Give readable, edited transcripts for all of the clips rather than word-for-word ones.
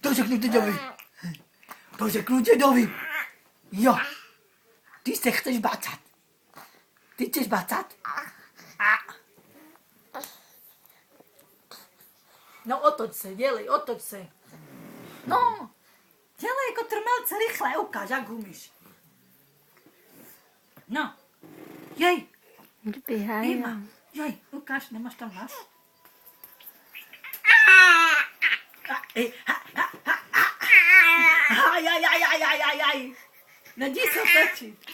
To řeknu dědovi. To řeknu dědovi. Jo. Ty se chceš bácat. Ty chceš bácat? No otoč se, dělej, otoč se. No, dělej jako trmelce rychle, ukáž, jak umíš. No, jej. Ima, jej, ukáž, nemáš tam hlas? Aj. No jdi se otočit.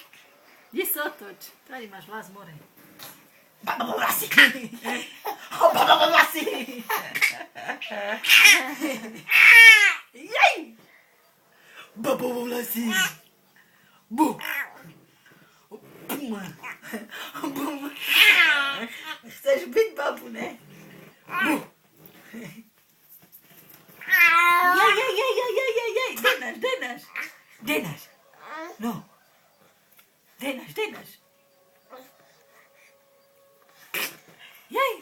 Jdi se otoč. Tady máš vlas more. Babo vlasy. Babo vlasy. Jej. Babo vlasy. Bu. Bum. Chceš být babu, ne? Bu. Jej. Dej náš. No. Dej náš. Jej.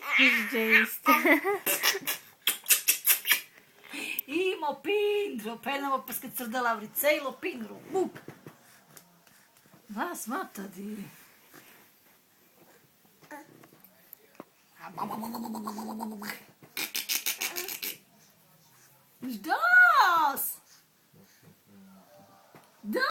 Imo pindro, penamo perché cerdala vrizzelo pindro. Bup. Vas mata di. Ждать!